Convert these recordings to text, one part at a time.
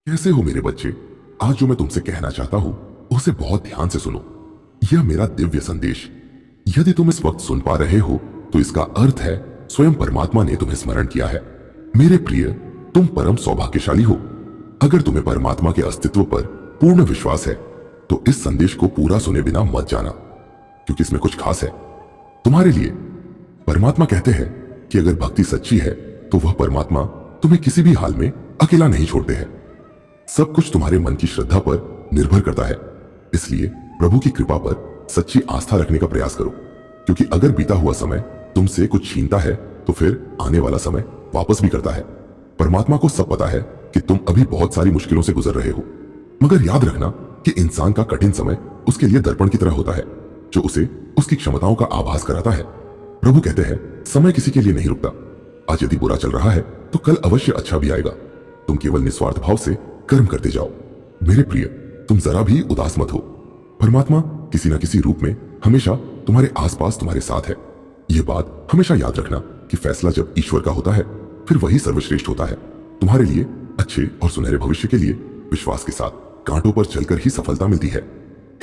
कैसे हो मेरे बच्चे? आज जो मैं तुमसे कहना चाहता हूं उसे बहुत ध्यान से सुनो। यह मेरा दिव्य संदेश। यदि तुम इस वक्त सुन पा रहे हो तो इसका अर्थ है स्वयं परमात्मा ने तुम्हें स्मरण किया है। मेरे प्रिय, तुम परम सौभाग्यशाली हो। अगर तुम्हें परमात्मा के अस्तित्व पर पूर्ण विश्वास है तो इस संदेश को पूरा सुने बिना मत जाना, क्योंकि इसमें कुछ खास है तुम्हारे लिए। परमात्मा कहते हैं कि अगर भक्ति सच्ची है तो वह परमात्मा तुम्हें किसी भी हाल में अकेला नहीं छोड़ते हैं। सब कुछ तुम्हारे मन की श्रद्धा पर निर्भर करता है। इसलिए प्रभु की कृपा पर सच्ची आस्था रखने का प्रयास करो, क्योंकि अगर बीता हुआ समय तुमसे कुछ छीनता है तो फिर आने वाला समय वापस भी करता है। परमात्मा को सब पता है कि तुम अभी बहुत सारी मुश्किलों से गुजर रहे हो, मगर याद रखना कि इंसान का कठिन समय उसके लिए दर्पण की तरह होता है, जो उसे उसकी क्षमताओं का आभास कराता है। प्रभु कहते हैं, समय किसी के लिए नहीं रुकता। आज यदि बुरा चल रहा है तो कल अवश्य अच्छा भी आएगा। तुम केवल निस्वार्थ भाव से कर्म करते जाओ। मेरे प्रिय, तुम जरा भी उदास मत हो। परमात्मा किसी न किसी रूप में हमेशा तुम्हारे आसपास तुम्हारे साथ है। यह बात हमेशा याद रखना कि फैसला जब ईश्वर का होता है फिर वही सर्वश्रेष्ठ होता है। तुम्हारे लिए अच्छे और सुनहरे भविष्य के लिए विश्वास के साथ कांटों पर चलकर ही सफलता मिलती है।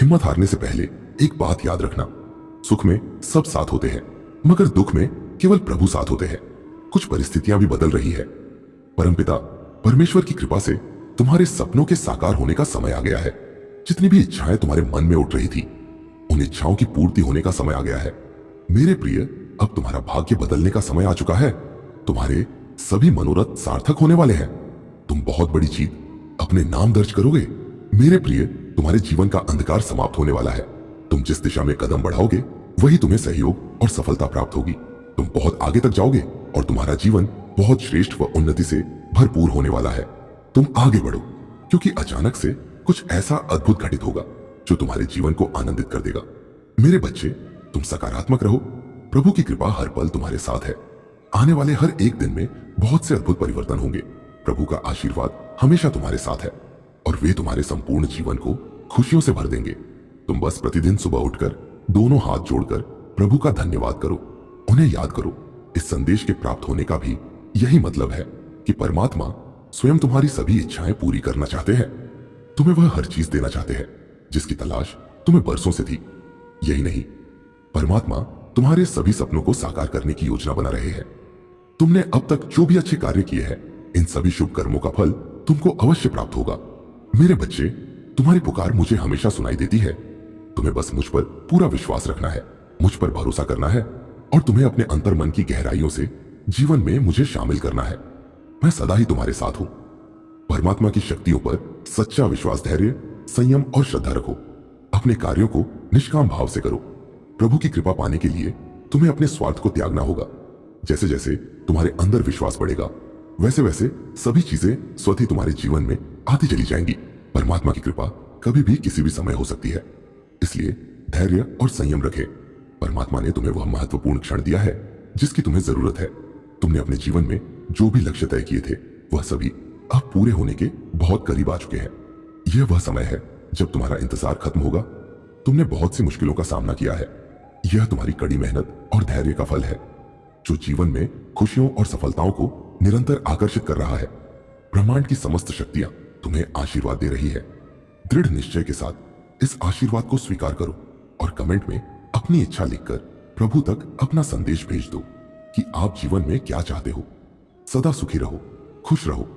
हिम्मत हारने से पहले एक बात याद रखना, सुख में सब साथ होते हैं, मगर दुख में केवल प्रभु साथ होते हैं। कुछ परिस्थितियां भी बदल रही है। परमपिता परमेश्वर की कृपा से तुम्हारे सपनों के साकार होने का समय आ गया है। जितनी भी इच्छाएं तुम्हारे मन में उठ रही थी, उन इच्छाओं की पूर्ति होने का समय आ गया है। मेरे प्रिय, अब तुम्हारा भाग्य बदलने का समय आ चुका है। तुम्हारे सभी मनोरथ सार्थक होने वाले हैं। तुम बहुत बड़ी जीत अपने नाम दर्ज करोगे। मेरे प्रिय, तुम्हारे जीवन का अंधकार समाप्त होने वाला है। तुम जिस दिशा में कदम बढ़ाओगे वही तुम्हें सहयोग और सफलता प्राप्त होगी। तुम बहुत आगे तक जाओगे और तुम्हारा जीवन बहुत श्रेष्ठ व उन्नति से भरपूर होने वाला है। तुम आगे बढ़ो, क्योंकि अचानक से कुछ ऐसा अद्भुत घटित होगा जो तुम्हारे जीवन को आनंदित कर देगा। मेरे बच्चे, तुम सकारात्मक रहो। प्रभु की कृपा हर पल तुम्हारे साथ है। आने वाले हर एक दिन में बहुत से अद्भुत परिवर्तन होंगे। प्रभु का आशीर्वाद हमेशा तुम्हारे साथ है और वे तुम्हारे संपूर्ण जीवन को खुशियों से भर देंगे। तुम बस प्रतिदिन सुबह उठकर दोनों हाथ जोड़कर प्रभु का धन्यवाद करो। उन्हें याद करो। इस संदेश के प्राप्त होने का भी यही मतलब है कि परमात्मा स्वयं तुम्हारी सभी इच्छाएं पूरी करना चाहते हैं। तुम्हें वह हर चीज देना चाहते हैं जिसकी तलाश तुम्हें बरसों से थी। यही नहीं, परमात्मा तुम्हारे सभी सपनों को साकार करने की योजना बना रहे हैं। तुमने अब तक जो भी अच्छे कार्य किए हैं, इन सभी शुभ कर्मों का फल तुमको अवश्य प्राप्त होगा। मेरे बच्चे, तुम्हारी पुकार मुझे हमेशा सुनाई देती है। तुम्हें बस मुझ पर पूरा विश्वास रखना है, मुझ पर भरोसा करना है और तुम्हें अपने अंतर्मन की गहराइयों से जीवन में मुझे शामिल करना है। मैं सदा ही तुम्हारे साथ हूं। परमात्मा की शक्तियों पर सच्चा विश्वास, धैर्य, संयम और श्रद्धा रखो। अपने कार्यों को निष्काम भाव से करो। प्रभु की कृपा पाने के लिए तुम्हें अपने स्वार्थ को त्यागना होगा। जैसे जैसे तुम्हारे अंदर विश्वास बढ़ेगा, वैसे वैसे सभी चीजें स्वतः ही तुम्हारे जीवन में आती चली जाएंगी। परमात्मा की कृपा कभी भी किसी भी समय हो सकती है, इसलिए धैर्य और संयम रखें। परमात्मा ने तुम्हें वह महत्वपूर्ण क्षण दिया है जिसकी तुम्हें जरूरत है। तुमने अपने जीवन में जो भी लक्ष्य तय किए थे वह सभी अब पूरे होने के बहुत करीब आ चुके हैं। यह वह समय है जब तुम्हारा इंतजार खत्म होगा। तुमने बहुत सी मुश्किलों का सामना किया है। यह तुम्हारी कड़ी मेहनत और धैर्य का फल है, जो जीवन में खुशियों और सफलताओं को निरंतर आकर्षित कर रहा है। ब्रह्मांड की समस्त शक्तियां तुम्हें आशीर्वाद दे रही है। दृढ़ निश्चय के साथ इस आशीर्वाद को स्वीकार करो और कमेंट में अपनी इच्छा लिखकर प्रभु तक अपना संदेश भेज दो कि आप जीवन में क्या चाहते हो। सदा सुखी रहो, खुश रहो।